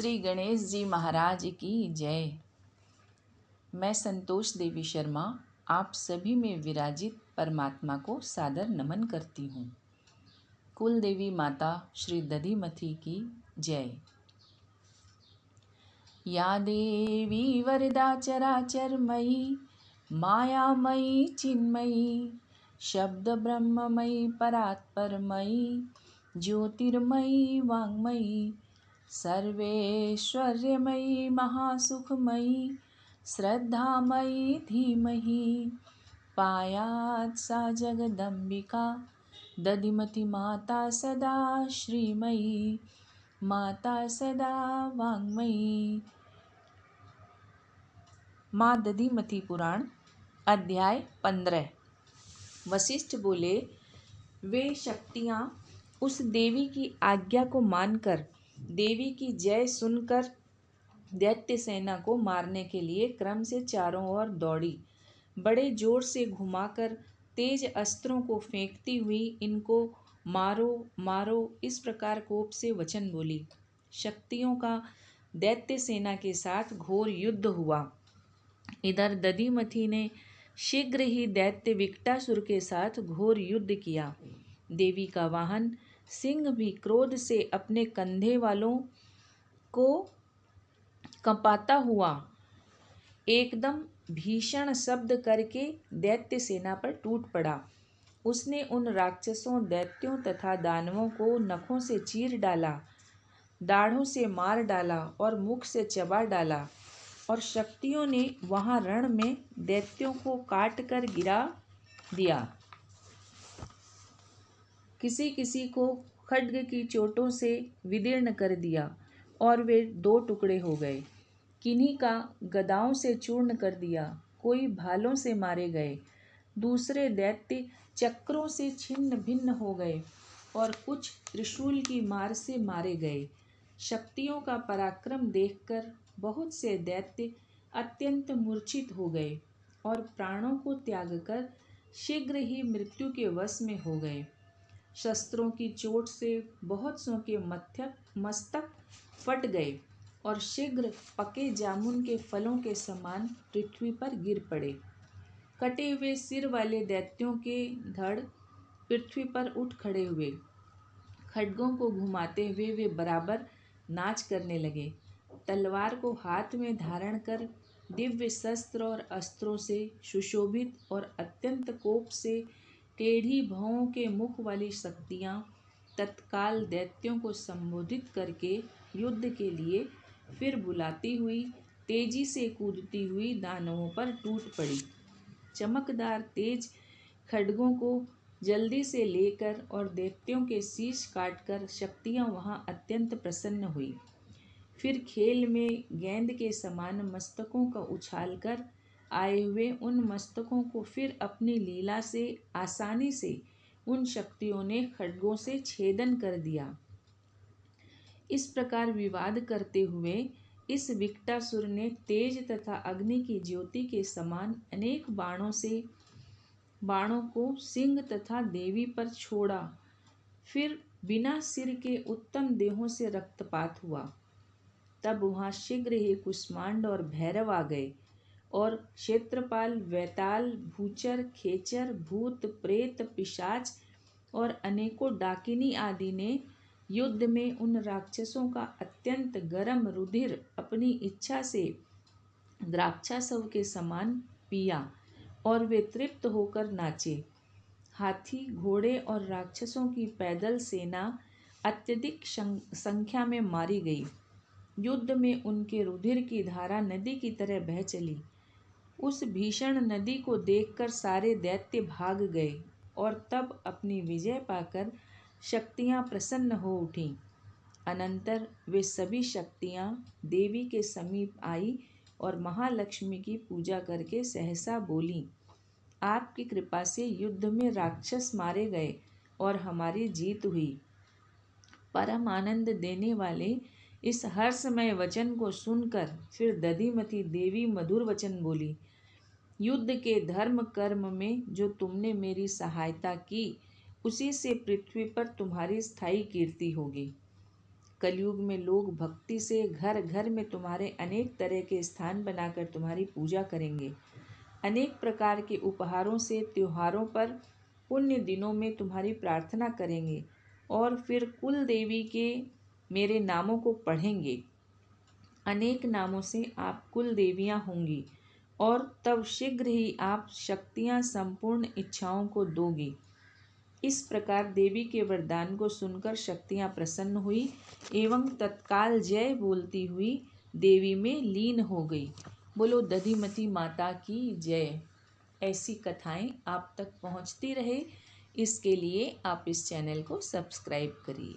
श्री गणेश जी महाराज की जय। मैं संतोष देवी शर्मा आप सभी में विराजित परमात्मा को सादर नमन करती हूँ। कुल देवी माता श्री दधिमथी की जय। या देवी वरदा चराचरमयी मायामयी चिन्मयी शब्द ब्रह्ममयी परात्परमयी ज्योतिर्मयी वाङ्मयी सर्वैश्वर्यमयी महासुखमयी श्रद्धामयी धीमहि पायात् सा जगदम्बिका दधिमति माता सदा श्रीमयी माता सदा वाङ्मयी। माँ दधिमथी पुराण अध्याय 15। वशिष्ठ बोले, वे शक्तियाँ उस देवी की आज्ञा को मानकर देवी की जय सुनकर दैत्य सेना को मारने के लिए क्रम से चारों ओर दौड़ी। बड़े जोर से घुमाकर तेज अस्त्रों को फेंकती हुई इनको मारो मारो इस प्रकार कोप से वचन बोली। शक्तियों का दैत्य सेना के साथ घोर युद्ध हुआ। इधर दधिमथी ने शीघ्र ही दैत्य विकटासुर के साथ घोर युद्ध किया। देवी का वाहन सिंह भी क्रोध से अपने कंधे वालों को कंपाता हुआ एकदम भीषण शब्द करके दैत्य सेना पर टूट पड़ा। उसने उन राक्षसों, दैत्यों तथा दानवों को नखों से चीर डाला, दाढ़ों से मार डाला और मुख से चबा डाला। और शक्तियों ने वहां रण में दैत्यों को काट कर गिरा दिया। किसी किसी को खड्ग की चोटों से विदीर्ण कर दिया और वे दो टुकड़े हो गए। किन्हीं का गदाओं से चूर्ण कर दिया, कोई भालों से मारे गए, दूसरे दैत्य चक्रों से छिन्न भिन्न हो गए और कुछ त्रिशूल की मार से मारे गए। शक्तियों का पराक्रम देखकर बहुत से दैत्य अत्यंत मूर्छित हो गए और प्राणों को त्याग कर शीघ्र ही मृत्यु के वश में हो गए। शस्त्रों की चोट से बहुत सौ के मस्तक फट गए और शीघ्र पके जामुन के फलों के समान पृथ्वी पर गिर पड़े। कटे हुए सिर वाले दैत्यों के धड़ पृथ्वी पर उठ खड़े हुए। खड्गों को घुमाते हुए वे बराबर नाच करने लगे। तलवार को हाथ में धारण कर दिव्य शस्त्र और अस्त्रों से सुशोभित और अत्यंत कोप से टेढ़ी भौं के मुख वाली शक्तियाँ तत्काल दैत्यों को संबोधित करके युद्ध के लिए फिर बुलाती हुई तेजी से कूदती हुई दानवों पर टूट पड़ी। चमकदार तेज खड्गों को जल्दी से लेकर और दैत्यों के शीश काटकर शक्तियाँ वहाँ अत्यंत प्रसन्न हुई। फिर खेल में गेंद के समान मस्तकों का उछाल कर आए हुए उन मस्तकों को फिर अपनी लीला से आसानी से उन शक्तियों ने खड्गों से छेदन कर दिया। इस प्रकार विवाद करते हुए इस विकटासुर ने तेज तथा अग्नि की ज्योति के समान अनेक बाणों को सिंह तथा देवी पर छोड़ा। फिर बिना सिर के उत्तम देहों से रक्तपात हुआ। तब वहाँ शीघ्र ही कुष्मांड और भैरव आ गए और क्षेत्रपाल, वैताल, भूचर, खेचर, भूत, प्रेत, पिशाच और अनेकों डाकिनी आदि ने युद्ध में उन राक्षसों का अत्यंत गर्म रुधिर अपनी इच्छा से द्राक्षासव के समान पिया और वे तृप्त होकर नाचे। हाथी, घोड़े और राक्षसों की पैदल सेना अत्यधिक संख्या में मारी गई। युद्ध में उनके रुधिर की धारा नदी की तरह बह चली। उस भीषण नदी को देखकर सारे दैत्य भाग गए और तब अपनी विजय पाकर शक्तियाँ प्रसन्न हो उठीं। अनंतर वे सभी शक्तियाँ देवी के समीप आई और महालक्ष्मी की पूजा करके सहसा बोलीं, आपकी कृपा से युद्ध में राक्षस मारे गए और हमारी जीत हुई। परम आनंद देने वाले इस हर्षमय वचन को सुनकर फिर दधिमथी देवी मधुर वचन बोली, युद्ध के धर्म कर्म में जो तुमने मेरी सहायता की, उसी से पृथ्वी पर तुम्हारी स्थायी कीर्ति होगी। कलयुग में लोग भक्ति से घर घर में तुम्हारे अनेक तरह के स्थान बनाकर तुम्हारी पूजा करेंगे। अनेक प्रकार के उपहारों से त्योहारों पर पुण्य दिनों में तुम्हारी प्रार्थना करेंगे और फिर कुल देवी के मेरे नामों को पढ़ेंगे। अनेक नामों से आप कुल देवियाँ होंगी और तब शीघ्र ही आप शक्तियाँ संपूर्ण इच्छाओं को दोगी। इस प्रकार देवी के वरदान को सुनकर शक्तियाँ प्रसन्न हुई एवं तत्काल जय बोलती हुई देवी में लीन हो गई। बोलो दधिमती माता की जय। ऐसी कथाएं आप तक पहुंचती रहे, इसके लिए आप इस चैनल को सब्सक्राइब करिए।